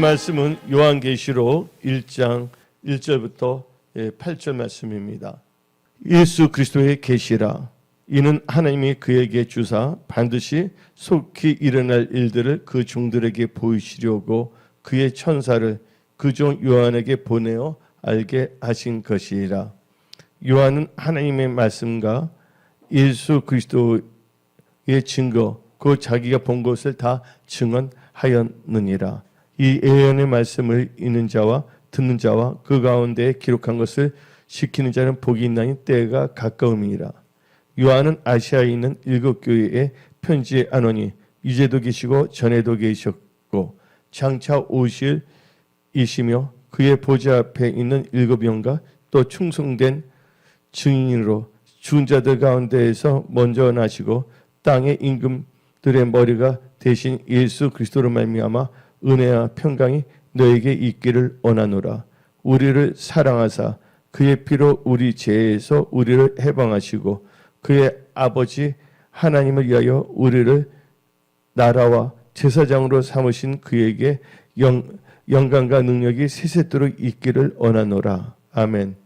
말씀은 요한계시록 1장 1절부터 8절 말씀입니다. 예수 그리스도의 계시라. 이는 하나님이 그에게 주사 반드시 속히 일어날 일들을 그 종들에게 보이시려고 그의 천사를 그 종 요한에게 보내어 알게 하신 것이라. 요한은 하나님의 말씀과 예수 그리스도의 증거, 그 자기가 본 것을 다 증언하였느니라. 이 예언의 말씀을 읽는 자와 듣는 자와 그 가운데 기록한 것을 지키는 자는 복이 있나니 때가 가까움이라. 요한은 아시아에 있는 7교회에 편지하노니 이제도 계시고 전에도 계셨고 장차 오실 이시며 그의 보좌 앞에 있는 7영과 또 충성된 증인으로 죽은 자들 가운데에서 먼저 나시고 땅의 임금들의 머리가 되신 예수 그리스도로 말미암아 은혜와 평강이 너에게 있기를 원하노라. 우리를 사랑하사 그의 피로 우리 죄에서 우리를 해방하시고 그의 아버지 하나님을 위하여 우리를 나라와 제사장으로 삼으신 그에게 영광과 능력이 세세토록 있기를 원하노라. 아멘.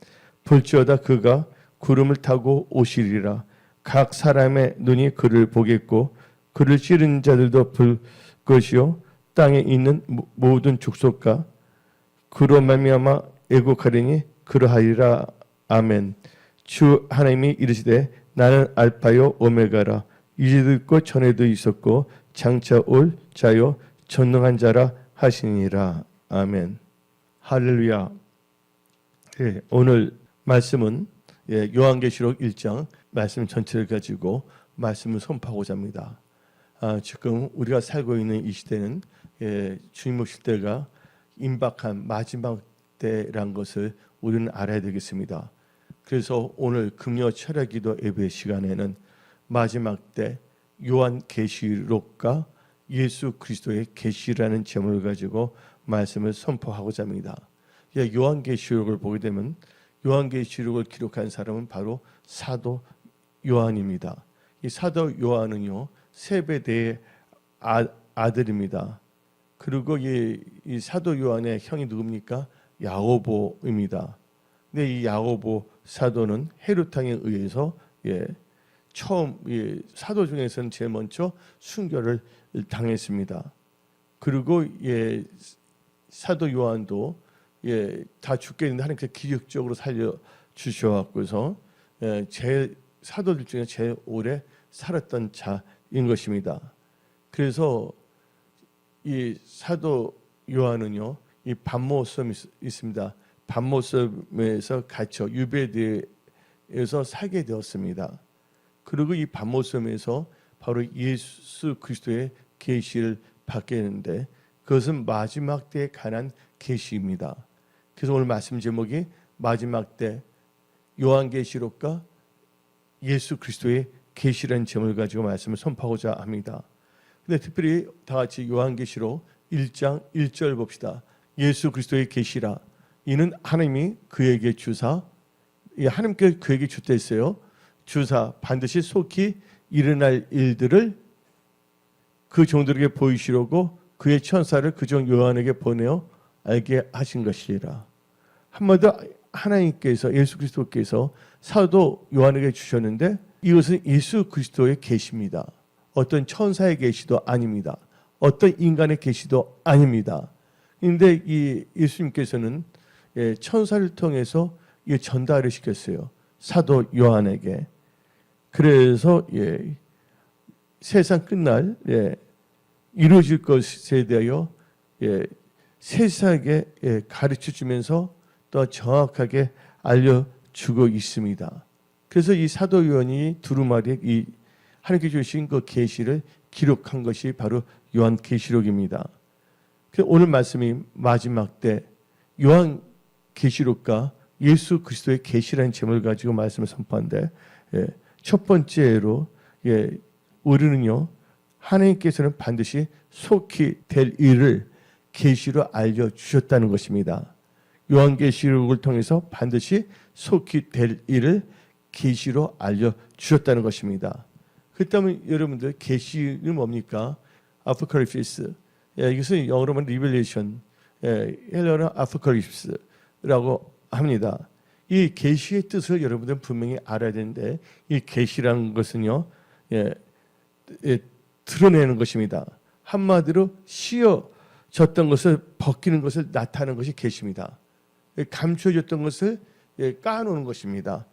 볼지어다 그가 구름을 타고 오시리라. 각 사람의 눈이 그를 보겠고 그를 찌른 자들도 볼 것이요 땅에 있는 모든 족속과 그로 말미암아 애곡하리니 그러하리라. 아멘. 주 하나님이 이르시되 나는 알파요 오메가라. 이제도 있고 전에도 있었고 장차 올 자요 전능한 자라 하시니라. 아멘. 할렐루야. 오늘 말씀은 요한계시록 1장 말씀 전체를 가지고 말씀을 선포하고자 합니다. 지금 우리가 살고 있는 이 시대는 주님 오실 때가 임박한 마지막 때란 것을 우리는 알아야 되겠습니다. 그래서 오늘 금요 철야기도 예배 시간에는 마지막 때 요한계시록과 예수 그리스도의 계시라는 제목을 가지고 말씀을 선포하고자 합니다. 요한계시록을 보게 되면 요한계시록을 기록한 사람은 바로 사도 요한입니다. 이 사도 요한은요 세베대의 아들입니다. 그리고 이 사도 요한의 형이 누굽니까? 야고보입니다. 근데 이 야고보 사도는 헤롯 왕에 의해서 처음 사도 중에서는 제일 먼저 순교를 당했습니다. 그리고 사도 요한도 다 죽게 했는데 하나님께서 기적적으로 살려 주셔갖고서 제일 사도들 중에 제일 오래 살았던 자인 것입니다. 그래서 이 사도 요한은요, 이 반모섬이 있습니다. 반모섬에서 갇혀 유배대에서 살게 되었습니다. 그리고 이 반모섬에서 바로 예수 그리스도의 계시를 받게 되는데 그것은 마지막 때에 관한 계시입니다. 그래서 오늘 말씀 제목이 마지막 때 요한계시록과 예수 그리스도의 계시라는 제목을 가지고 말씀을 선포하고자 합니다. 근데 특별히 다 같이 요한계시록 1장 1절 봅시다. 예수 그리스도의 계시라. 이는 하나님이 그에게 주사, 하나님께 그에게 줬다 했어요. 주사 반드시 속히 일어날 일들을 그 종들에게 보이시려고 그의 천사를 그 종 요한에게 보내어 알게 하신 것이라. 한마디로 하나님께서 예수 그리스도께서 사도 요한에게 주셨는데 이것은 예수 그리스도의 계시입니다. 어떤 천사의 계시도 아닙니다. 어떤 인간의 계시도 아닙니다. 그런데 이 예수님께서는 천사를 통해서 전달을 시켰어요. 사도 요한에게. 그래서 세상 끝날 이루어질 것에 대하여 세세하게 가르쳐주면서 또 정확하게 알려주고 있습니다. 그래서 이 사도 요한이 두루마리에 이 하나님께 주신 그 계시를 기록한 것이 바로 요한계시록입니다. 오늘 말씀이 마지막 때 요한계시록과 예수 그리스도의 계시라는 제목을 가지고 말씀을 선포한데 첫 번째로 우리는요 하나님께서는 반드시 속히 될 일을 계시로 알려주셨다는 것입니다. 요한계시록을 통해서 반드시 속히 될 일을 계시로 알려주셨다는 것입니다. 그렇다면 여러분들 계시는 뭡니까? 아포칼립시스. 이것은 영어로 말하면 리벨레이션. 헬라어는 아포칼립스라고 합니다. 이 계시의 뜻을 여러분들은 분명히 알아야 되는데 이 계시라는 것은요, 드러내는 것입니다. 한마디로 씌어졌던 것을 벗기는 것을 나타내는 것이 계시입니다. 감춰졌던 것을 까놓는 것입니다.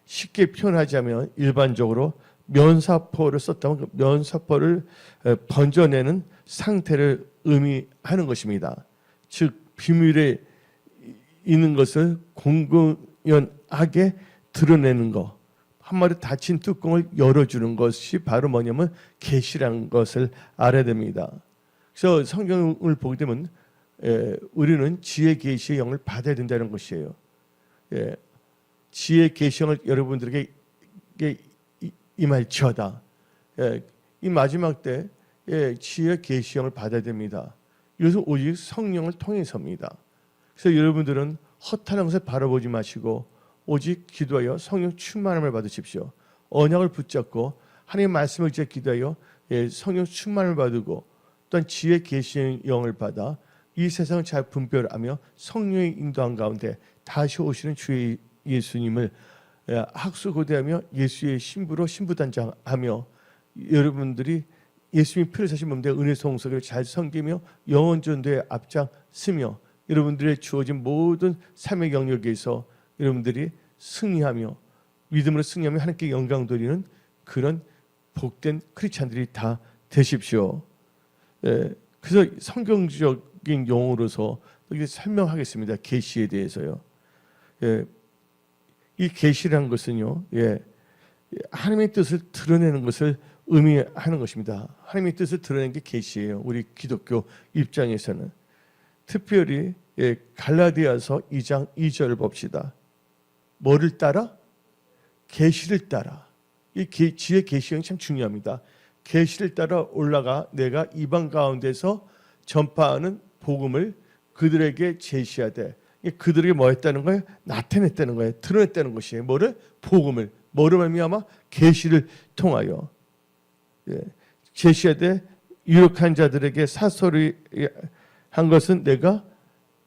쉽게 표현하자면 일반적으로 면사포를 썼다면 그 면사포를 번져내는 상태를 의미하는 것입니다. 즉 비밀에 있는 것을 공공연하게 드러내는 것, 한마디로 닫힌 뚜껑을 열어주는 것이 바로 뭐냐면 계시라는 것을 알아야 됩니다. 그래서 성경을 보게 되면 우리는 지혜 계시의 영을 받아야 된다는 것이에요. 지혜 계시의 영을 여러분들에게 임할지어다. 이 마지막 때 지혜 계시의 영을 받아야 됩니다. 이것은 오직 성령을 통해서입니다. 그래서 여러분들은 허탄한 것을 바라보지 마시고 오직 기도하여 성령 충만함을 받으십시오. 언약을 붙잡고 하나님의 말씀을 제 기도하여 성령 충만함을 받고 또한 지혜 계시의 영을 받아 이 세상을 잘 분별하며 성령의 인도한 가운데 다시 오시는 주 예수님을 학수고대하며 예수의 신부로 신부단장하며 여러분들이 예수님이 피를 사신 몸대 은혜 성소를 잘 섬기며 영원 전도에 앞장서며 여러분들의 주어진 모든 삶의 영역에서 여러분들이 승리하며 믿음으로 승리하며 하나님께 영광 돌리는 그런 복된 크리스찬들이 다 되십시오. 그래서 성경적인 용어로서 이렇게 설명하겠습니다. 계시에 대해서요. 이 계시라는 것은요, 하나님의 뜻을 드러내는 것을 의미하는 것입니다. 하나님의 뜻을 드러내는 게 계시예요. 우리 기독교 입장에서는 특별히 갈라디아서 2장 2절을 봅시다. 뭐를 따라? 계시를 따라. 이 지혜 계시형이 참 중요합니다. 계시를 따라 올라가 내가 이방 가운데서 전파하는 복음을 그들에게 제시하되 그들에게 뭐 했다는 거예요? 나타냈다는 거예요. 드러냈다는 것이에요. 뭐를? 복음을. 뭐로 말미암아? 계시를 통하여. 제시하되 유력한 자들에게 사설이 한 것은 내가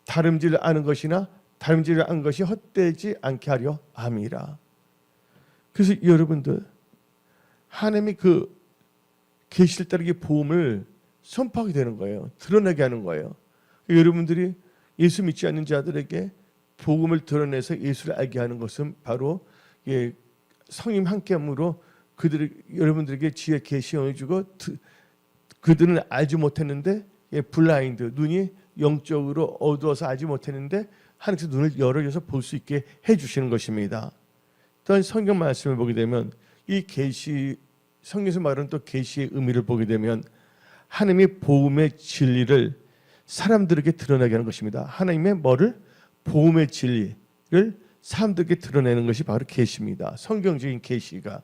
다름질을 아는 것이나 다름질을 안 것이 헛되지 않게 하려 함이라. 그래서 여러분들 하나님이 그 계시를 따르게 복음을 선포하게 되는 거예요. 드러나게 하는 거예요. 여러분들이 예수 믿지 않는 자들에게 복음을 드러내서 예수를 알게 하는 것은 바로 성령 함께함으로 여러분들에게 지혜 계시형을 주고 그들은 알지 못했는데 블라인드 눈이 영적으로 어두워서 알지 못했는데 하나님께서 눈을 열어줘서 볼 수 있게 해주시는 것입니다. 또한 성경 말씀을 보게 되면 이 계시 성경에서 말하는 또 계시의 의미를 보게 되면 하나님의 복음의 진리를 사람들에게 드러나게 하는 것입니다. 하나님의 뭐를? 복음의 진리를 사람들에게 드러내는 것이 바로 계시입니다. 성경적인 계시가.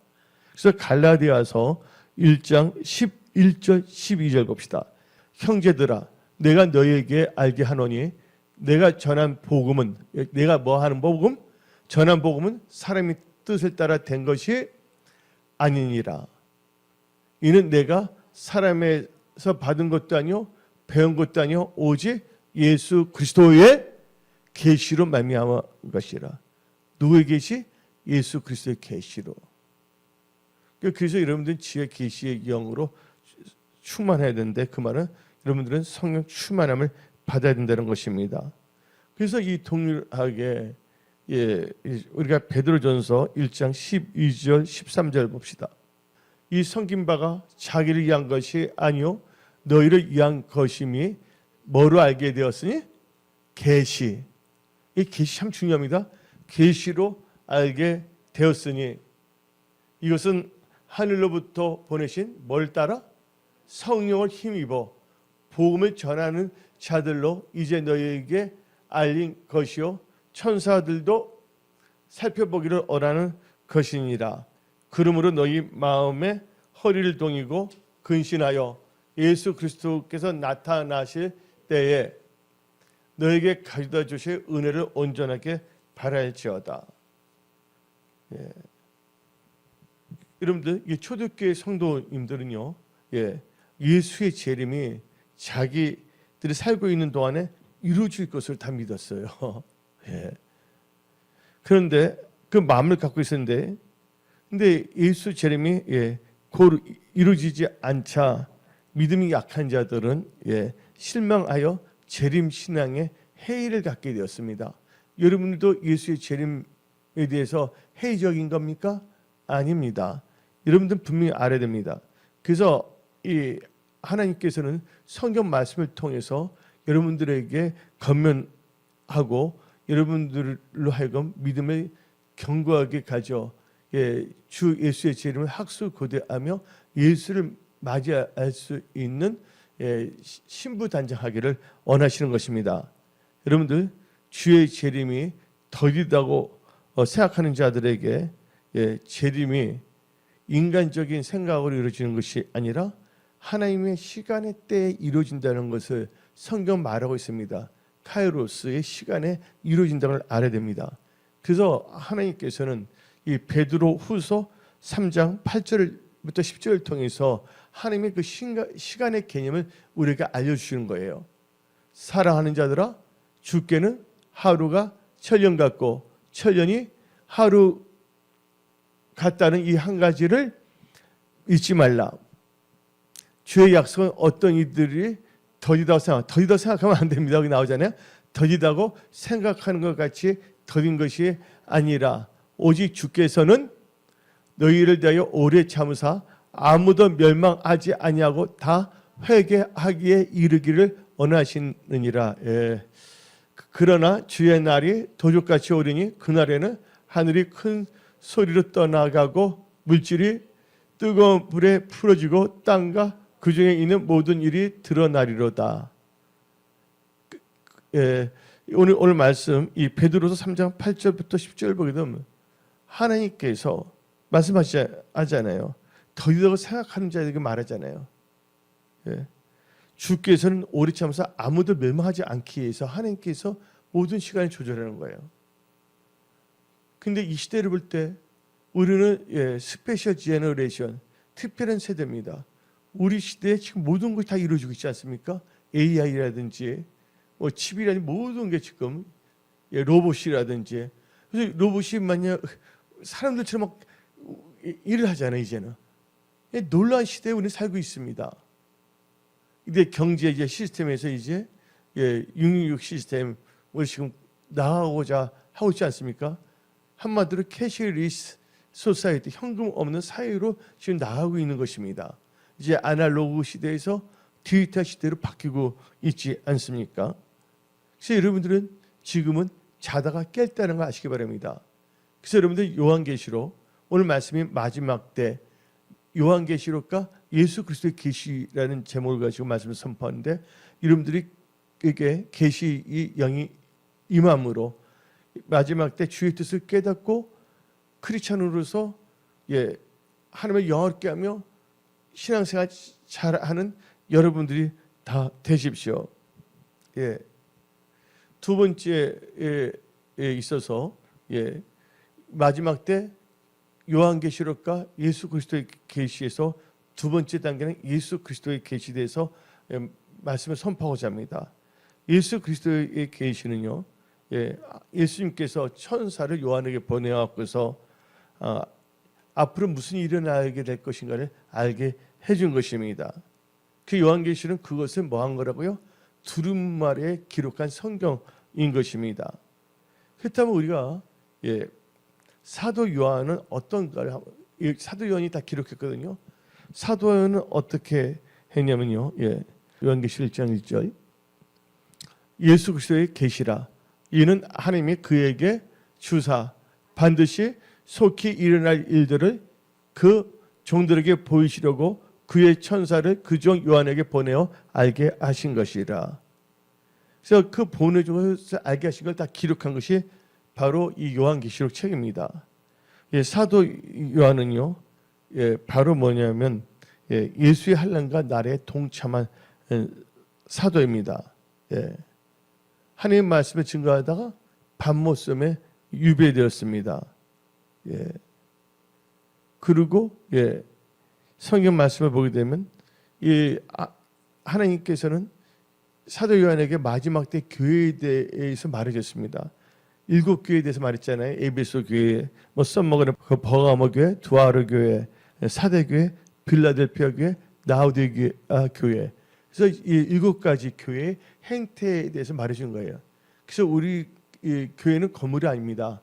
그래서 갈라디아서 1장 11절 12절 봅시다. 형제들아 내가 너희에게 알게 하노니 내가 전한 복음은 내가 뭐 하는 복음? 전한 복음은 사람의 뜻을 따라 된 것이 아니니라. 이는 내가 사람에서 받은 것도 아니요 배운 것도 아니요 오직 예수 그리스도의 계시로 말미암은 것이라. 누구의 계시? 예수 그리스도의 계시로. 그래서 여러분들은 지혜 계시의 영으로 충만해야 되는데 그 말은 여러분들은 성령 충만함을 받아야 된다는 것입니다. 그래서 이 동일하게 우리가 베드로전서 1장 12절 13절 봅시다. 이 섬긴 바가 자기를 위한 것이 아니요 너희를 위한 것임이 뭐로 알게 되었으니? 계시. 이 계시 참 중요합니다. 계시로 알게 되었으니 이것은 하늘로부터 보내신 뭘 따라? 성령을 힘입어 복음을 전하는 자들로 이제 너희에게 알린 것이요 천사들도 살펴보기를 원하는 것이니라. 그러므로 너희 마음에 허리를 동이고 근신하여 예수 그리스도께서 나타나실 때에 너에게 가져다 주실 은혜를 온전하게 바랄지어다. 여러분들 이 초대교회 성도님들은요, 예수의 재림이 자기들 자들이 살고 있는 동안에 이루어질 것을 다 믿었어요. 예. 그런데 그 마음을 갖고 있었는데, 근데 예수 재림이 곧 이루어지지 않자 믿음이 약한 자들은 실망하여 재림 신앙에 회의를 갖게 되었습니다. 여러분들도 예수의 재림에 대해서 회의적인 겁니까? 아닙니다. 여러분들은 분명히 알아야 됩니다. 그래서 이 하나님께서는 성경 말씀을 통해서 여러분들에게 권면하고 여러분들로 하여금 믿음을 견고하게 가져 주 예수의 재림을 학수고대하며 예수를 맞이할 수 있는 신부단장하기를 원하시는 것입니다. 여러분들 주의 재림이 더디다고 생각하는 자들에게 재림이 인간적인 생각으로 이루어지는 것이 아니라 하나님의 시간의 때에 이루어진다는 것을 성경 말하고 있습니다. 카이로스의 시간에 이루어진다는 걸 알아야 됩니다. 그래서 하나님께서는 이 베드로 후서 3장 8절부터 10절을 통해서 하나님의 그 시간의 개념을 우리에게 알려주시는 거예요. 사랑하는 자들아, 주께는 하루가 천년 같고 천년이 하루 같다는 이 한 가지를 잊지 말라. 주의 약속은 어떤 이들이 더디다고 생각하면 안 됩니다. 여기 나오잖아요. 더디다고 생각하는 것 같이 더딘 것이 아니라 오직 주께서는 너희를 대하여 오래 참으사 아무도 멸망하지 아니하고 다 회개하기에 이르기를 원하시느니라. 그러나 주의 날이 도적같이 오리니 그날에는 하늘이 큰 소리로 떠나가고 물질이 뜨거운 불에 풀어지고 땅과 그 중에 있는 모든 일이 드러나리로다. 오늘 말씀 이 베드로서 3장 8절부터 10절 보게 되면 하나님께서 말씀하시잖아요. 더디다고 생각하는 자에게 말하잖아요. 주께서는 오래 참으사 아무도 멸망하지 않기 위해서 하나님께서 모든 시간을 조절하는 거예요. 근데 이 시대를 볼 때 우리는 스페셜 제너레이션, 특별한 세대입니다. 우리 시대에 지금 모든 것이 다 이루어지고 있지 않습니까? AI라든지 뭐 칩이라든지 모든 게 지금 로봇이라든지. 그래서 로봇이 만약 사람들처럼 막 일을 하잖아요. 이제는 놀라운 시대에 우리는 살고 있습니다. 근데 경제 이제 시스템에서 이제 666 시스템을 지금 나가고자 하고 있지 않습니까? 한마디로 캐시리스 소사이티, 현금 없는 사회로 지금 나가고 있는 것입니다. 이제 아날로그 시대에서 디지털 시대로 바뀌고 있지 않습니까? 그래서 여러분들은 지금은 자다가 깼다는 거 아시기 바랍니다. 그래서 여러분들 요한계시록 오늘 말씀이 마지막 때 요한계시록과 예수 그리스도의 계시라는 제목을 가지고 말씀을 선포하는데 여러분들이 이게 계시의 영이 임함으로 마지막 때 주의 뜻을 깨닫고 크리스찬으로서 하나님을 영화롭게 하며 신앙생활 잘하는 여러분들이 다 되십시오. 두 번째에 있어서 마지막 때 요한계시록과 예수 그리스도의 계시에서 두 번째 단계는 예수 그리스도의 계시에서 말씀을 선포하고자 합니다. 예수 그리스도의 계시는요, 예수님께서 천사를 요한에게 보내왔고서 앞으로 무슨 일이 일어나게 될 것인가를 알게 해준 것입니다. 그 요한계시는 그것을 뭐한 거라고요? 두루마리에 기록한 성경인 것입니다. 그렇다면 우리가 사도 요한은 어떤가를 사도 요한이 다 기록했거든요. 사도 요한은 어떻게 했냐면요. 요한계시 1장 1절 예수 그리스도의 계시라 이는 하나님이 그에게 주사 반드시 속히 일어날 일들을 그 종들에게 보이시려고 그의 천사를 그 종 요한에게 보내어 알게 하신 것이라. 그래서 그 보내줘서 알게 하신 걸 다 기록한 것이 바로 이 요한계시록 책입니다. 사도 요한은요, 바로 뭐냐면 예수의 환난과 날에 동참한 사도입니다. 하나님의 말씀을 증거하다가 밤모섬에 유배되었습니다. 그리고 성경 말씀을 보게 되면 하나님께서는 사도 요한에게 마지막 때 교회에 대해서 말해줬습니다. 7교회에 대해서 말했잖아요. 에베소 교회, 썸머그나 버가모 교회, 두아르 교회, 사대 교회, 빌라델피아 교회, 라오디게아 교회. 그래서 이 7가지 교회의 행태에 대해서 말해준 거예요. 그래서 우리 교회는 건물이 아닙니다.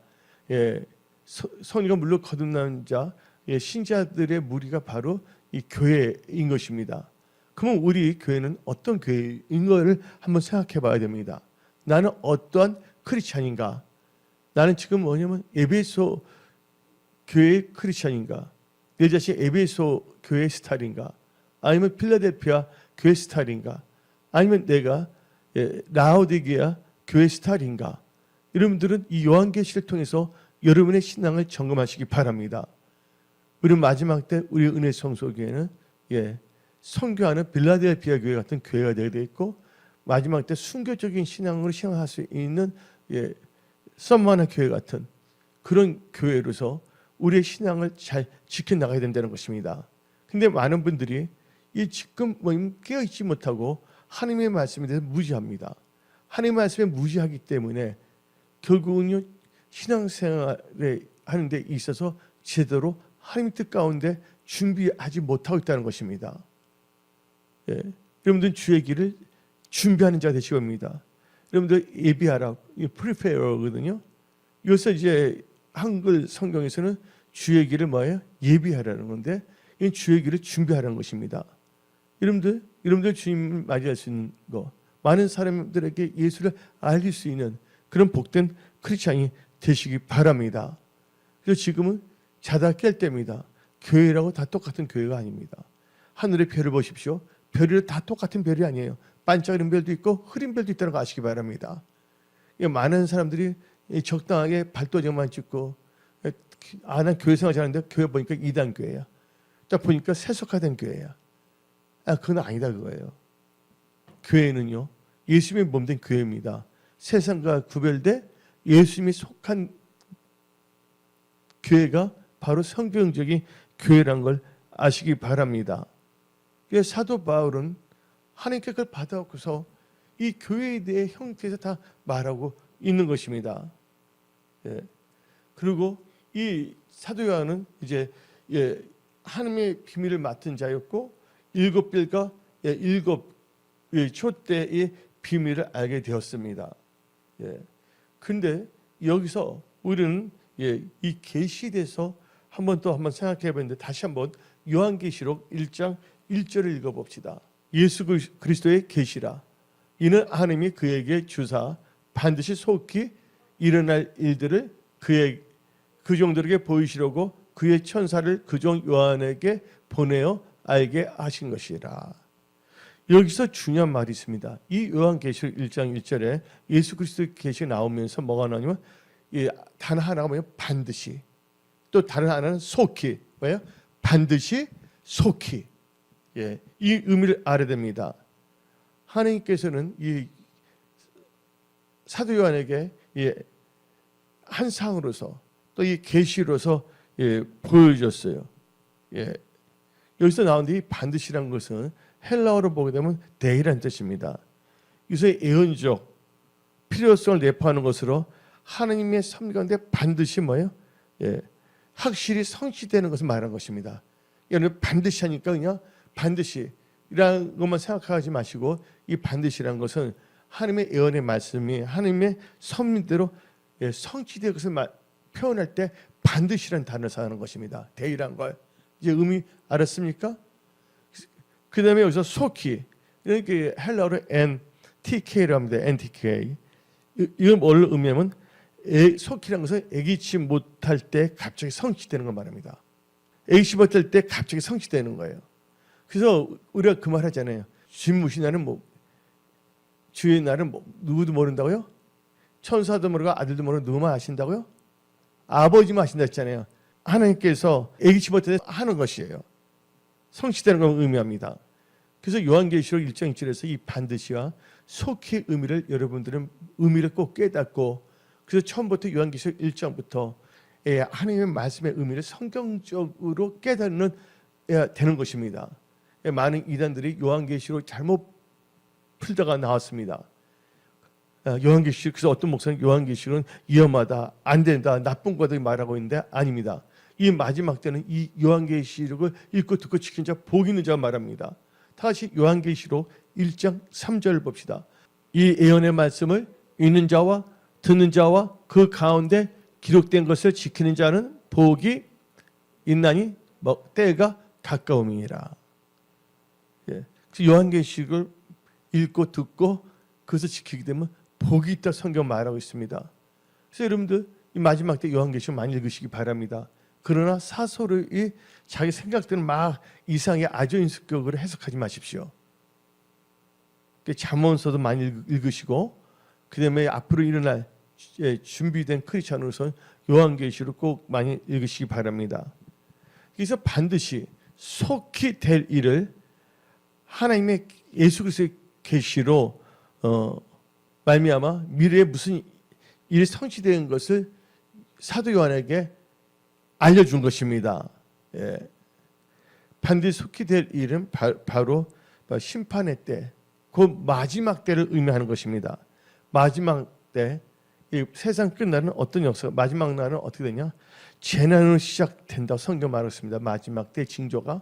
선과 물로 거듭난 자, 신자들의 무리가 바로 이 교회인 것입니다. 그러면 우리 교회는 어떤 교회인 것을 한번 생각해 봐야 됩니다. 나는 어떠한 크리스찬인가? 나는 지금 뭐냐면 에베소 교회의 크리스찬인가? 내 자신 에베소 교회 스타일인가? 아니면 필라델피아 교회 스타일인가? 아니면 내가 라오디게아 교회 스타일인가? 여러분들은 이 요한계시를 통해서 여러분의 신앙을 점검하시기 바랍니다. 우리 마지막 때 우리 은혜 성소교회는 선교하는 빌라델피아 교회 같은 교회가 되어야 되겠고, 마지막 때 순교적인 신앙으로 신앙할 수 있는 썸마나 교회 같은 그런 교회로서 우리의 신앙을 잘 지켜나가야 된다는 것입니다. 근데 많은 분들이 이 지금 깨어있지 못하고 하나님의 말씀에 대해서 무지합니다. 하나님의 말씀에 무지하기 때문에 결국은요, 신앙생활에 하는 데 있어서 제대로 하나님의 뜻 가운데 준비하지 못하고 있다는 것입니다. 여러분들 주의 길을 준비하는 자가 되시기 바랍니다. 여러분들 예비하라, prepare거든요. 이것을 이제 한글 성경에서는 주의 길을 뭐예요? 예비하라는 건데, 이 주의 길을 준비하라는 것입니다. 여러분들 주님을 맞이할 수 있는 거, 많은 사람들에게 예수를 알릴 수 있는 그런 복된 크리스찬이 되시기 바랍니다. 그래서 지금은 자다 깰 때입니다. 교회라고 다 똑같은 교회가 아닙니다. 하늘의 별을 보십시오. 별이 다 똑같은 별이 아니에요. 반짝이는 별도 있고 흐린 별도 있다는 거 아시기 바랍니다. 많은 사람들이 적당하게 발도장만 찍고, 난 교회 생활 잘하는데 교회 보니까 이단 교회야. 딱 보니까 세속화된 교회야. 그건 아니다 그거예요. 교회는요, 예수님의 몸된 교회입니다. 세상과 구별돼 예수님이 속한 교회가 바로 성경적인 교회란 걸 아시기 바랍니다. 사도 바울은 하나님께 그걸 받아갖고서 이 교회에 대해 형태에서 다 말하고 있는 것입니다. 그리고 이 사도 요한은 이제 하나님의 비밀을 맡은 자였고, 7별과 7촛대의 비밀을 알게 되었습니다. 그런데 여기서 우리는 이 계시에 대해서 한번 생각해 봤는데, 다시 한번 요한계시록 1장 1절을 읽어봅시다. 예수 그리스도의 계시라. 이는 하나님이 그에게 주사 반드시 속히 일어날 일들을 그 종들에게 보이시려고 그의 천사를 그 종 요한에게 보내어 알게 하신 것이라. 여기서 중요한 말이 있습니다. 이 요한계시록 1장 1절에 예수 그리스도의 계시가 나오면서 뭐가 나오냐면, 단 하나가 뭐예요? 반드시. 또 다른 하나는 속히. 뭐예요? 반드시, 속히. 이 의미를 알아야 됩니다. 하나님께서는 이 사도 요한에게 한 상으로서 또 이 계시로서 보여줬어요. 여기서 나오는데 이 반드시라는 것은 헬라어로 보게 되면 데이라는 뜻입니다. 여기서 예언적 필요성을 내포하는 것으로 하나님의 섭리 가운데 반드시 뭐예요? 확실히 성취되는 것을 말하는 것입니다. 여러분 반드시 하니까 그냥 반드시라는 것만 생각하지 마시고, 이 반드시라는 것은 하나님의 예언의 말씀이 하나님의 섭리대로 성취될 것을 표현할 때 반드시라는 단어를 사용하는 것입니다. 데이란 걸 이제 의미 알았습니까? 그 다음에 여기서 속히, 이렇게 헬라어로 NTK라고 합니다. NTK. 이건 뭘 의미하면, 속히라는 것은 예기치 못할 때 갑자기 성취되는 걸 말합니다. 예기치 못할 때 갑자기 성취되는 거예요. 그래서 우리가 그 말 하잖아요. 주님 무신 날은 주의 날은 누구도 모른다고요? 천사도 모르고 아들도 모르고 누구만 아신다고요? 아버지만 아신다 했잖아요. 하나님께서 예기치 못할 때 하는 것이에요. 성취되는 걸 의미합니다. 그래서 요한계시록 1장 1절에서 이 반드시와 속히 의미를 여러분들은 의미를 꼭 깨닫고, 그래서 처음부터 요한계시록 1장부터 하나님의 말씀의 의미를 성경적으로 깨닫는 되는 것입니다. 많은 이단들이 요한계시록 잘못 풀다가 나왔습니다. 요한계시록, 그래서 어떤 목사는 요한계시록은 위험하다, 안 된다, 나쁜 거다 말하고 있는데 아닙니다. 이 마지막 때는 이 요한계시록을 읽고 듣고 지킨 자 복 있는 자 말합니다. 다시 요한계시록 1장 3절 봅시다. 이 예언의 말씀을 읽는 자와 듣는 자와 그 가운데 기록된 것을 지키는 자는 복이 있나니 때가 가까움이니라. 예. 요한계시록을 읽고 듣고 그것을 지키게 되면 복이 있다 성경 말하고 있습니다. 그래서 여러분들 이 마지막 때 요한계시록 많이 읽으시기 바랍니다. 그러나 사설을 자기 생각대로 막 이상하게 아조인습격으로 해석하지 마십시오. 잠언서도 많이 읽으시고 그다음에 앞으로 일어날 준비된 크리스천으로서는 요한계시록 꼭 많이 읽으시기 바랍니다. 그래서 반드시 속히 될 일을 하나님의 예수 그리스도의 계시로 말미암아 미래에 무슨 일이 성취되는 것을 사도 요한에게 알려준 것입니다. 예. 반드시 속히 될 일은 바로 심판의 때, 그 마지막 때를 의미하는 것입니다. 마지막 때, 이 세상 끝나는 어떤 역사, 마지막 날은 어떻게 되냐? 재난으로 시작된다고 성경 말하고 있습니다. 마지막 때 징조가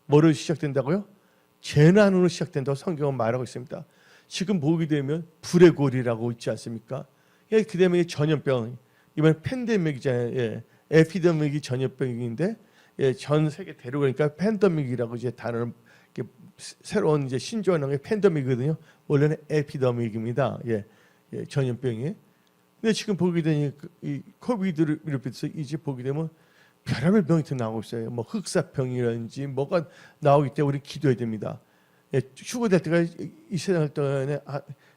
뭐로 시작된다고요? 재난으로 시작된다고 성경은 말하고 있습니다. 지금 보게 되면 불의 골이라고 있지 않습니까? 그 다음에 전염병, 이번에 팬데믹이잖아요. 예. 에피데믹이 전염병인데 전 세계 데려가니까 팬데믹이라고 이제 단어를 새로운 이제 신조어는 게 팬데믹이거든요. 원래는 에피데믹입니다. 전염병이. 근데 지금 보게 되니 이 코비드를 비롯해서 이제 보게 되면 별의별 병이 더 나오고 있어요. 뭐 흑사병이라든지 뭐가 나오기 때문에 우리 기도해야 됩니다. 휴거될 때가 이 세상 동안에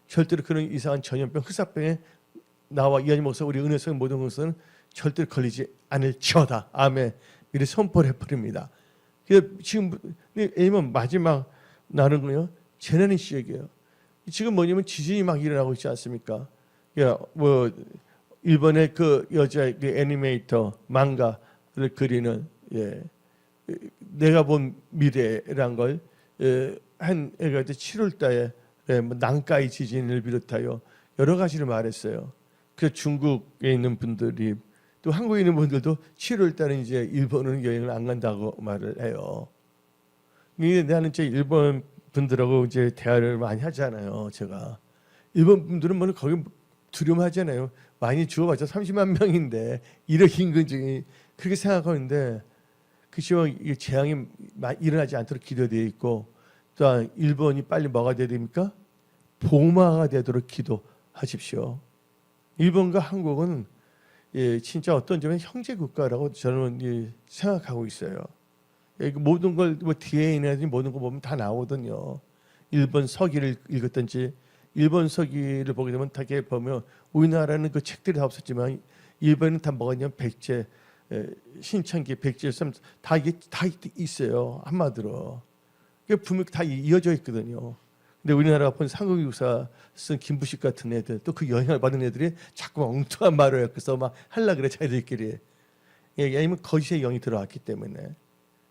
절대로 그런 이상한 전염병, 흑사병에 나와 이하님 목사 우리 은혜성 모든 것은 절대로 걸리지 않을지어다. 아멘. 이렇게 선포를 해버립니다. 지금 왜냐면 마지막 날은요 재난의 시작이에요. 지금 뭐냐면 지진이 막 일어나고 있지 않습니까? 뭐 일본의 그 여자 그 애니메이터 망가를 그리는 내가 본 미래란 걸 한 애가 7월달에 뭐 난카이 지진을 비롯하여 여러 가지를 말했어요. 그 중국에 있는 분들이 또 한국에 있는 분들도 7월달에 이제 일본은 여행을 안 간다고 말을 해요. 근데 나는 이제 일본 분들하고 이제 대화를 많이 하잖아요. 제가 일본 분들은 뭐 거기 두려움하잖아요. 많이 죽어봤자 30만 명인데 이렇게 인근증이 그렇게 생각하는데 그시와 재앙이 일어나지 않도록 기도되어 있고 또 일본이 빨리 뭐가 돼야 됩니까? 봉화가 되도록 기도하십시오. 일본과 한국은 진짜 어떤 점에 형제 국가라고 저는 생각하고 있어요. 모든 걸 뭐 DNA든지 모든 거 보면 다 나오거든요. 일본 서기를 읽었든지 일본 서기를 보게 되면 되게 보면 우리나라는 그 책들이 다 없었지만 일본은 다 뭐가 있냐면 백제, 신창기, 백제섬 다 이게 다 있어요. 한마디로. 분명히 다 이어져 있거든요. 근데 우리나라가 본 삼국유사 쓴 김부식 같은 애들 또 그 영향을 받은 애들이 자꾸 엉뚱한 말을 해서 막 하려 그래 자기들끼리. 왜냐면 거짓의 영이 들어왔기 때문에.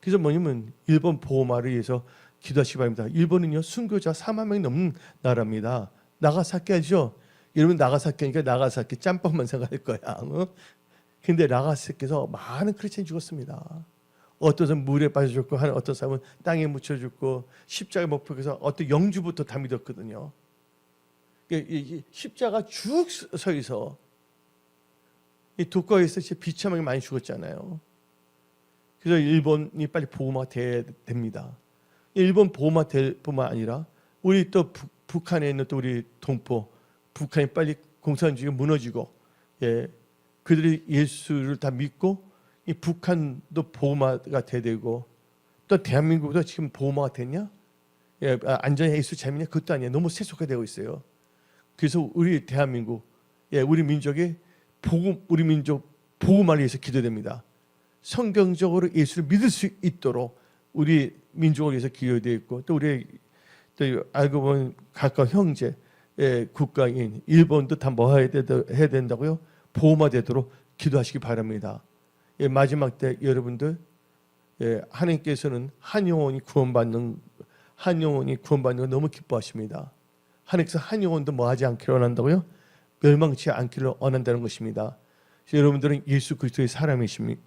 그래서 뭐냐면 일본 보호마를 위해서 기도하시기 바랍니다. 일본은요 순교자 4만 명이 넘는 나라입니다. 나가사키 알죠? 여러분 나가사키니까 나가사키 짬뽕만 생각할 거야. 근데 나가사키에서 많은 크리스천이 죽었습니다. 어떤 사람은 물에 빠져 죽고 어떤 사람은 땅에 묻혀 죽고 십자가에 못 박혀서 어떤 영주부터 다 믿었거든요. 이 십자가 쭉 서 있어. 이 독거에서 비참하게 많이 죽었잖아요. 그래서 일본이 빨리 보호막 돼야 됩니다. 일본 보호막 될 뿐만 아니라 우리 또 북한에 있는 또 우리 동포 북한이 빨리 공산주의가 무너지고 그들이 예수를 다 믿고 이 북한도 보호막가 돼야 되고 또 대한민국도 지금 보호막가 됐냐? 안전히 예수 재미냐? 그것도 아니에요. 너무 세속화되고 있어요. 그래서 우리 대한민국, 우리 민족의 우리 민족 복음을 위해서 기도됩니다. 성경적으로 예수를 믿을 수 있도록 우리 민족을 위해서 기도되어 있고 또 우리 또 알고 보면 가까운 형제 국가인 일본도 다 뭐 해야 된다고요? 보호막되도록 기도하시기 바랍니다. 마지막 때 여러분들 하나님께서는 한 영혼이 구원받는 거 너무 기뻐하십니다. 하나님께서 한 영혼도 뭐하지 않기를 원한다고요? 멸망치 않기를 원한다는 것입니다. 여러분들은 예수 그리스도의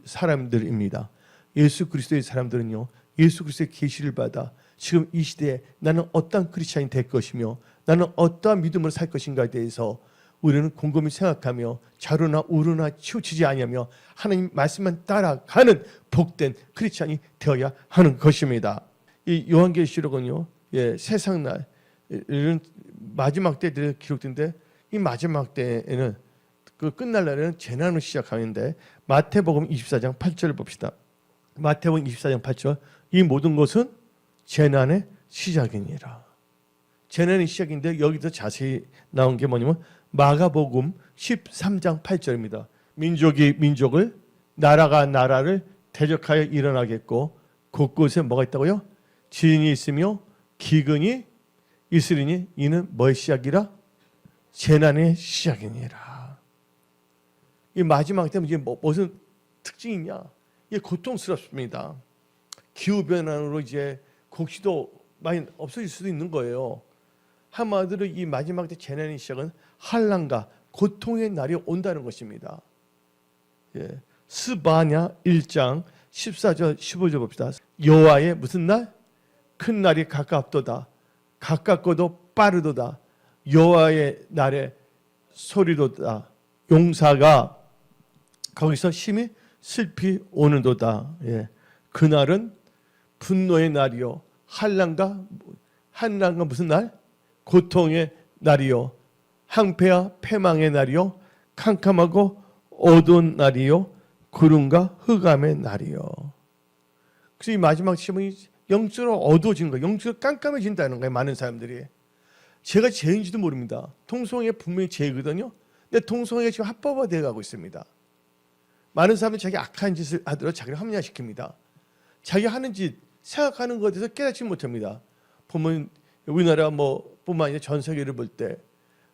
사람들입니다. 예수 그리스도의 사람들은요, 예수 그리스도의 계시를 받아 지금 이 시대에 나는 어떠한 크리스찬이 될 것이며 나는 어떠한 믿음으로 살 것인가에 대해서 우리는 곰곰이 생각하며 좌로나 우로나 치우치지 아니하며 하나님 말씀만 따라가는 복된 크리스찬이 되어야 하는 것입니다. 이 요한계시록은요, 세상날 이런 마지막 때들이 기록된데 이 마지막 때에는 그 끝날 날에는 재난으로 시작하는데 마태복음 24장 8절을 봅시다. 마태복음 24장 8절 이 모든 것은 재난의 시작이니라. 재난의 시작인데 여기서 자세히 나온 게 뭐냐면 마가복음 13장 8절입니다. 민족이 민족을 나라가 나라를 대적하여 일어나겠고 곳곳에 뭐가 있다고요? 지진이 있으며 기근이 있으리니 이는 뭐의 시작이라? 재난의 시작이니라. 이 마지막 때문에 이제 무슨 특징이 있냐? 이게 고통스럽습니다. 기후 변화로 이제 곡식도 많이 없어질 수도 있는 거예요. 한마디로 이 마지막 때 재난의 시작은 환난과 고통의 날이 온다는 것입니다. 스바냐 1장 14절 15절 봅시다. 여호와의 무슨 날? 큰 날이 가깝도다. 가깝고도 빠르도다. 여호와의 날에 소리도다. 용사가 거기서 심히 슬피 오는도다. 그날은 분노의 날이요 환난과 무슨 날? 고통의 날이요 항폐와 패망의 날이요 캄캄하고 어두운 날이요 구름과 흑암의 날이요. 그래서 이 마지막 시험이 영적으로 어두워진 거예요. 영적으로 깜깜해진다는 거예요. 많은 사람들이. 제가 죄인지도 모릅니다. 통성에 분명히 죄거든요. 근데 통성에 지금 합법화되어 가고 있습니다. 많은 사람들이 자기 악한 짓을 하도록 자기를 합리화시킵니다. 자기 하는 짓, 생각하는 것에 대해서 깨닫지 못합니다. 보면 우리나라 뿐만 아니라 전 세계를 볼 때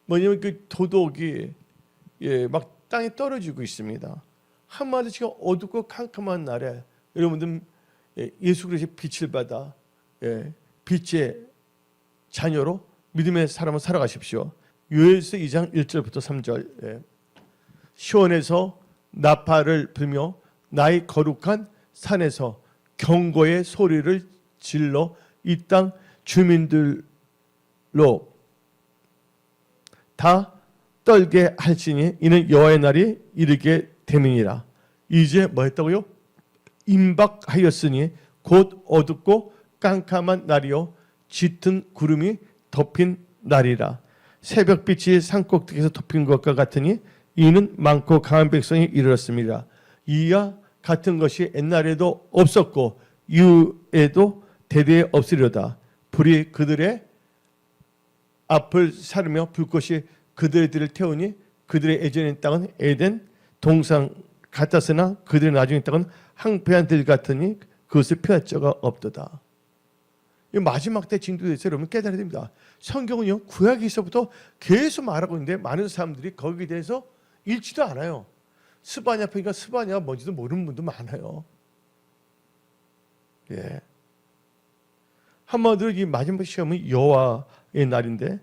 뭐냐면 그 도덕이 막 땅에 떨어지고 있습니다. 한마디로 지금 어둡고 캄캄한 날에 여러분들 예수 그리스도의 빛을 받아 빛의 자녀로 믿음의 사람을 살아가십시오. 요엘서 2장 1절부터 3절 시온에서 나팔을 불며 나의 거룩한 산에서 경고의 소리를 질러 이 땅 주민들로 다 떨게 할지니 이는 여호와의 날이 이르게 됨이니라. 이제 뭐 했다고요? 임박하였으니 곧 어둡고 깜깜한 날이요 짙은 구름이 덮인 날이라. 새벽빛이 산꼭대기에서 덮인 것과 같으니 이는 많고 강한 백성이 이르렀습니다. 이와 같은 것이 옛날에도 없었고 이후에도 대대에 없으리로다. 불이 그들의 앞을 사르며 불꽃이 그들의 뒤를 태우니 그들의 예전의 땅은 에덴 동산 같았으나 그들의 나중의 땅은 항폐한 들 같으니 그것을 피할 자가 없도다. 이 마지막 때 징조에 대해서 여러분 깨달아야 됩니다. 성경은요 구약에서부터 계속 말하고 있는데 많은 사람들이 거기에 대해서 읽지도 않아요. 스바냐 편이니까 스바냐가 뭔지도 모르는 분도 많아요. 한마디로 이 마지막 시험은 여호와의 날인데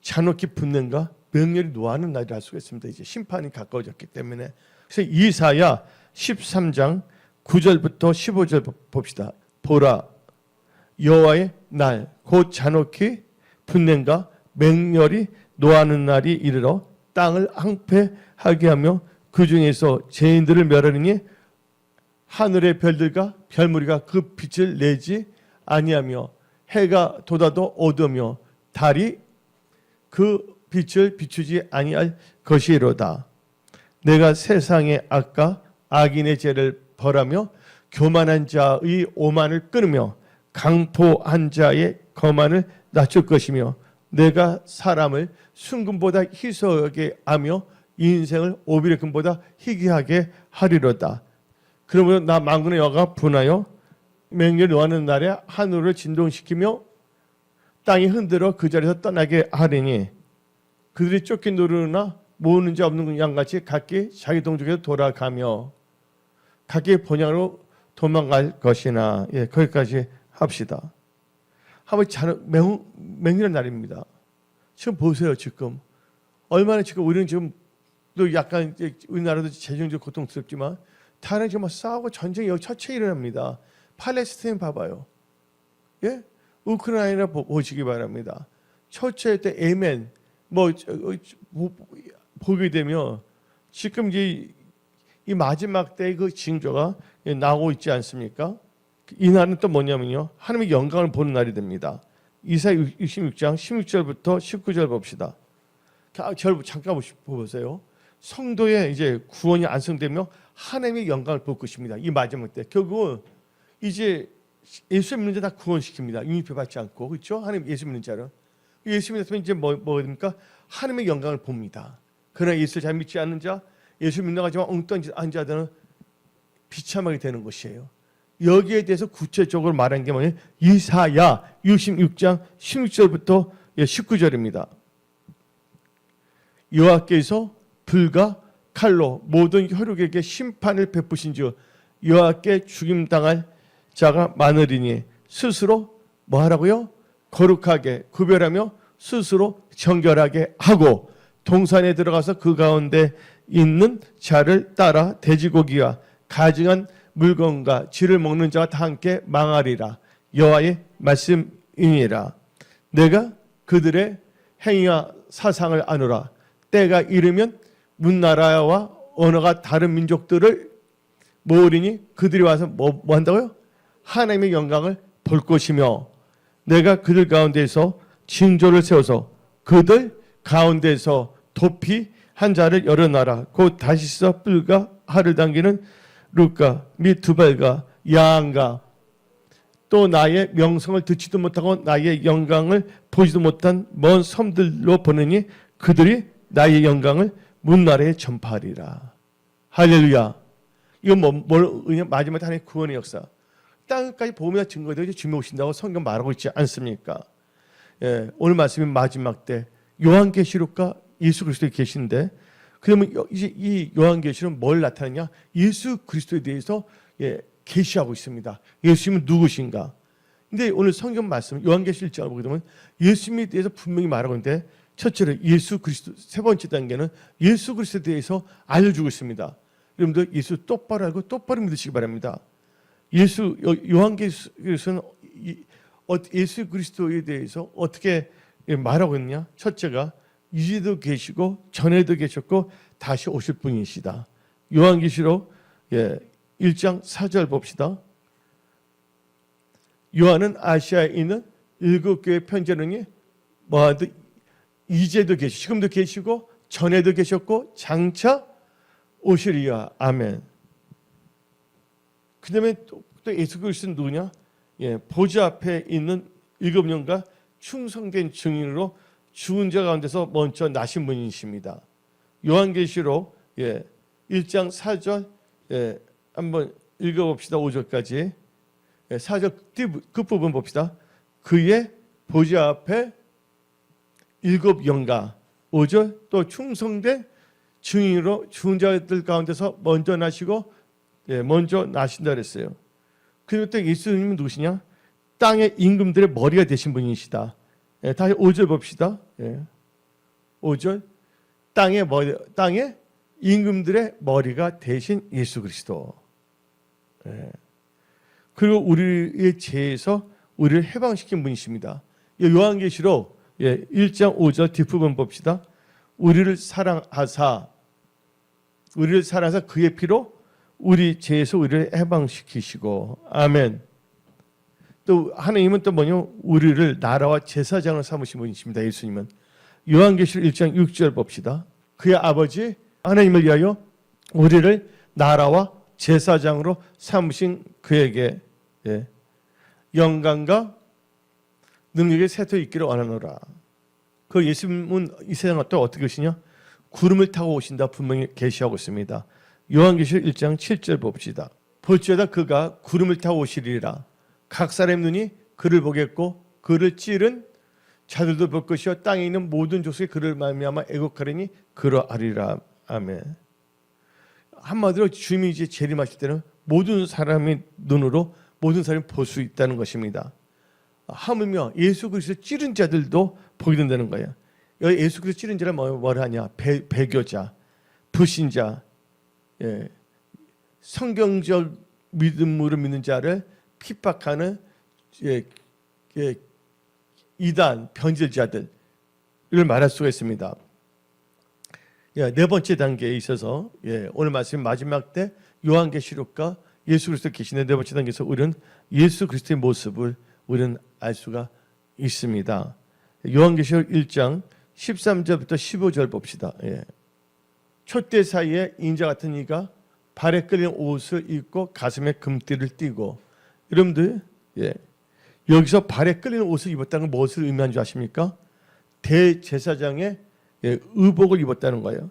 잔혹히 분냄과 명렬히 노하는 날이라 할 수가 있습니다. 이제 심판이 가까워졌기 때문에. 그래서 이사야 13장 9절부터 15절 봅시다. 보라 여호와의 날 곧 잔혹히 분냄과 맹렬히 노하는 날이 이르러 땅을 항폐하게 하며 그 중에서 죄인들을 멸하느니 하늘의 별들과 별무리가 그 빛을 내지 아니하며 해가 돋아도 어두우며 달이 그 빛을 비추지 아니할 것이로다. 내가 세상의 악과 악인의 죄를 벌하며 교만한 자의 오만을 끊으며 강포한 자의 거만을 낮출 것이며 내가 사람을 순금보다 희소하게 하며 인생을 오빌의 금보다 희귀하게 하리로다. 그러므로 나 만군의 여호와가 분하여 맹렬히 노하는 날에 하늘을 진동시키며 땅이 흔들어 그 자리에서 떠나게 하리니 그들이 쫓긴 노르나 모으는 자 없는 양같이 각기 자기 동족에서 돌아가며 각기 본향으로 도망갈 것이나. 거기까지 합시다. 한번 맹렬한 날입니다. 지금 보세요. 지금 얼마나 지금 우리는 지금 또 약간 이제 우리나라도 재정적으로 고통스럽지만 다른 지금 막 싸우고 전쟁이 여기 처체 일어납니다. 팔레스타인 봐봐요. 예? 우크라이나 보시기 바랍니다. 처체 때 예멘 보게 되면 지금 이 마지막 때의 그 징조가 나오고 있지 않습니까? 이 날은 또 뭐냐면요. 하나님의 영광을 보는 날이 됩니다. 이사야 66장 16절부터 19절 봅시다. 잠깐 보세요. 성도의 이제 구원이 완성되며 하나님의 영광을 볼 것입니다. 이 마지막 때 결국은 이제 예수 믿는 자 다 구원시킵니다. 잉입해 받지 않고 그렇죠? 하나님 예수 믿는 자는 예수 믿으면 이제 뭐입니까? 하나님의 영광을 봅니다. 그러나 예수 잘 믿지 않는 자, 예수 믿는 가지만 엉뚱한 짓 한 자들은 비참하게 되는 것이에요. 여기에 대해서 구체적으로 말한 게 뭐냐면 이사야 66장 16절부터 19절입니다. 여호와께서 불과 칼로 모든 혈육에게 심판을 베푸신즉 여호와께 죽임당할 자가 많으리니 스스로 뭐 하라고요? 거룩하게 구별하며 스스로 정결하게 하고 동산에 들어가서 그 가운데 있는 자를 따라 돼지고기와 가증한 물건과 쥐를 먹는 자가 다 함께 망하리라. 여호와의 말씀이니라. 내가 그들의 행위와 사상을 아노라. 때가 이르면 문나라와 언어가 다른 민족들을 모으리니 그들이 와서 뭐 한다고요? 하나님의 영광을 볼 것이며 내가 그들 가운데서 징조를 세워서 그들 가운데서 도피 한 자를 열어놔라. 곧 다시서 뿔과 활을 당기는 룻과 및 두발과 야한과 또 나의 명성을 듣지도 못하고 나의 영광을 보지도 못한 먼 섬들로 보내니 그들이 나의 영광을 문나라에 전파하리라. 할렐루야. 이건 마지막에 하나님의 구원의 역사. 땅까지 보험이나 증거되어 주님 오신다고 성경 말하고 있지 않습니까? 예, 오늘 말씀이 마지막 때 요한계시록과 예수 그리스도에 계신데 그러면 이제 이 요한계시록은 뭘 나타내냐? 예수 그리스도에 대해서 계시하고 있습니다. 예수님은 누구신가? 근데 오늘 성경 말씀 요한계시록 1장을 보게 되면 예수님에 대해서 분명히 말하고 있는데 첫째로 예수 그리스도, 세 번째 단계는 예수 그리스도에 대해서 알려주고 있습니다. 여러분들 예수 똑바로 알고 똑바로 믿으시기 바랍니다. 요한계시록은 예수 그리스도에 대해서 어떻게 말하고 있느냐? 첫째가 이제도 계시고 전에도 계셨고 다시 오실 분이시다. 요한계시록 1장 4절 봅시다. 요한은 아시아에 있는 7교회 편지하느니 뭐하듯 이제도 계시고 지금도 계시고 전에도 계셨고 장차 오시리야. 아멘. 그 다음에 또 예수 그리스도는 누구냐? 보좌 앞에 있는 7영과 충성된 증인으로 죽은 자 가운데서 먼저 나신 분이십니다. 요한계시록 1장 4절 한번 읽어봅시다. 5절까지 4절 끝부분 봅시다. 그의 보좌 앞에 7영과 5절 또 충성된 증인으로 죽은 자들 가운데서 먼저 나시고 먼저 나신다 그랬어요. 그리고 또 예수님은 누구시냐? 땅의 임금들의 머리가 되신 분이시다. 다시 5절 봅시다. 5절 땅의 임금들의 머리가 되신 예수 그리스도. 그리고 우리의 죄에서 우리를 해방시킨 분이십니다. 요한계시록 1장 5절 뒷부분 봅시다. 우리를 사랑하사 그의 피로 우리 죄에서 우리를 해방시키시고 아멘. 또 하나님은 또 뭐냐? 우리를 나라와 제사장으로 삼으신 분이십니다. 예수님은 요한계시록 1장 6절 봅시다. 그의 아버지 하나님을 위하여 우리를 나라와 제사장으로 삼으신 그에게 영광과 능력의 세토 있기를 원하노라. 그 예수님은 이 세상 또 어떻게 오시냐? 구름을 타고 오신다 분명히 계시하고 있습니다. 요한계시록 1장 7절 봅시다. 볼지어다 그가 구름을 타고 오시리라. 각 사람의 눈이 그를 보겠고 그를 찌른 자들도 볼 것이요 땅에 있는 모든 족속이 그를 말미암아 애곡하리니 그러하리라. 아멘. 한마디로 주님이 이제 재림하실 때는 모든 사람의 눈으로 모든 사람이 볼 수 있다는 것입니다. 하물며 예수 그리스도 찌른 자들도 보게 된다는 거예요. 여기 예수 그리스도 찌른 자를 뭐라 하냐? 배교자, 불신자, 예. 성경적 믿음으로 믿는 자를 핍박하는 이단 변질자들을 말할 수가 있습니다. 네 번째 단계에 있어서 오늘 말씀 마지막 때 요한계시록과 예수 그리스도 계시는 네 번째 단계에서 우리는 예수 그리스도의 모습을 우리는 알 수가 있습니다. 요한계시록 1장 13절부터 15절 봅시다. 촛대 사이에 인자 같은 이가 발에 끌린 옷을 입고 가슴에 금띠를 띠고, 여러분들 여기서 발에 끌리는 옷을 입었다는 건 무엇을 의미하는 줄 아십니까? 대제사장의 의복을 입었다는 거예요.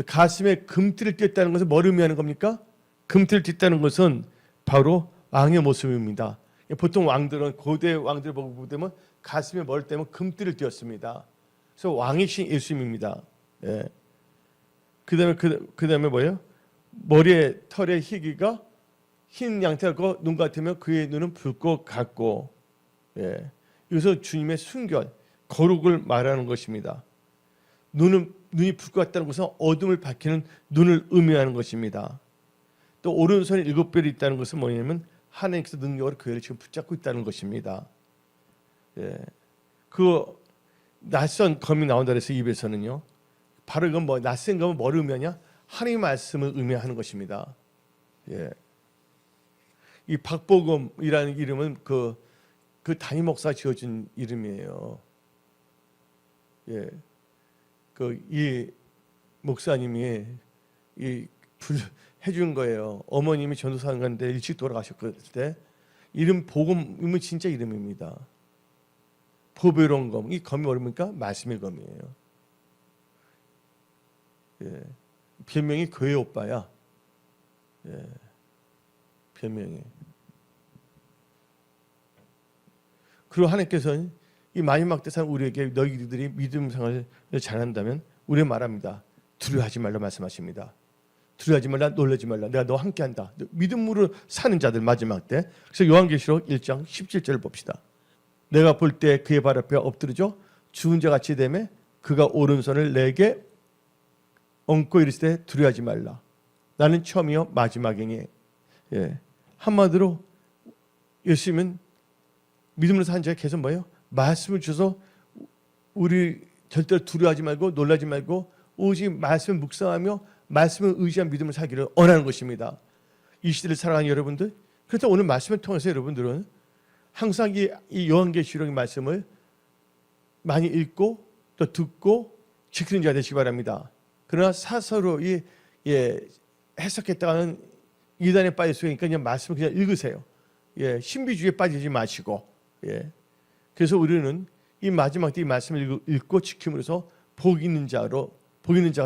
가슴에 금띠를 띠었다는 것은 뭘 의미하는 겁니까? 금띠를 띠었다는 것은 바로 왕의 모습입니다. 보통 왕들은, 고대 왕들 보고 보면 가슴에 뭘 떼면 금띠를 띠었습니다. 그래서 왕이신 예수님입니다. 그다음에 뭐예요? 머리에 털에 희기가 흰 양털과 눈 같으면 그의 눈은 불꽃 같고, 여기서 주님의 순결, 거룩을 말하는 것입니다. 눈이 불꽃 같다는 것은 어둠을 밝히는 눈을 의미하는 것입니다. 또 오른손에 7별이 있다는 것은 뭐냐면 하나님께서 능력으로 그 애를 지금 붙잡고 있다는 것입니다. 그 낯선 검이 나온다 그래서 입에서는요, 바로 이건 낯선 검은 뭘 의미하냐? 하나님의 말씀을 의미하는 것입니다. 이 박보검이라는 이름은 그 담임 목사 지어준 이름이에요. 이 목사님이 해준 거예요. 어머님이 전도사관 갔는데 일찍 돌아가셨을 때 이름 보검이면 진짜 이름입니다. 보배로운 검. 이 검이 뭐입니까? 말씀의 검이에요. 별명이 교회 오빠야. 별명이. 그리고 하나님께서는 이 마지막 때상 우리에게 너희들이 믿음 생활을 잘한다면 우리 말합니다. 두려워하지 말라 말씀하십니다. 두려워하지 말라, 놀라지 말라. 내가 너와 함께한다. 믿음으로 사는 자들 마지막 때. 그래서 요한계시록 1장 17절을 봅시다. 내가 볼 때 그의 발 앞에 엎드려져 죽은 자 같이 되매 그가 오른손을 내게 얹고 이르시되 두려워하지 말라. 나는 처음이요 마지막이니. 한마디로 예수님은 믿음으로 사는 자에 계속 뭐예요? 말씀을 주셔서 우리 절대로 두려워하지 말고 놀라지 말고 오직 말씀을 묵상하며 말씀을 의지한 믿음을 살기를 원하는 것입니다. 이 시대를 살아가는 여러분들, 그래서 오늘 말씀을 통해서 여러분들은 항상 이 요한계시록의 말씀을 많이 읽고 또 듣고 지키는 자가 되시기 바랍니다. 그러나 사서로 해석했다가는 이단에 빠질 수 있으니까 그냥 말씀을 그냥 읽으세요. 신비주의에 빠지지 마시고. 그래서 우리는 이 마지막 때 이 말씀을 읽고 지킴으로써 복 있는 자가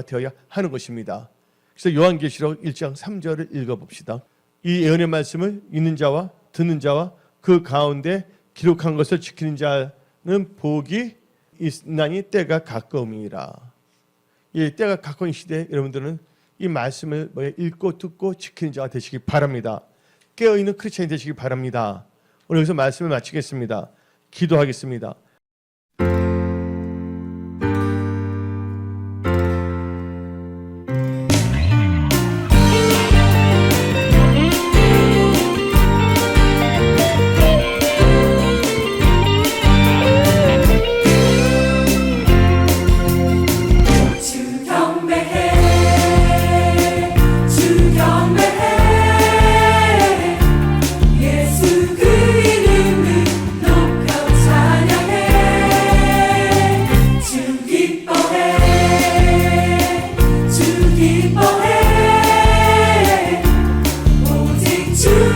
되어야 하는 것입니다. 그래서 요한계시록 1장 3절을 읽어봅시다. 이 예언의 말씀을 읽는 자와 듣는 자와 그 가운데 기록한 것을 지키는 자는 복이 있나니 때가 가까움이라. 때가 가까운 시대에 여러분들은 이 말씀을 읽고 듣고 지키는 자가 되시기 바랍니다. 깨어있는 크리스찬이 되시기 바랍니다. 오늘 여기서 말씀을 마치겠습니다. 기도하겠습니다. 주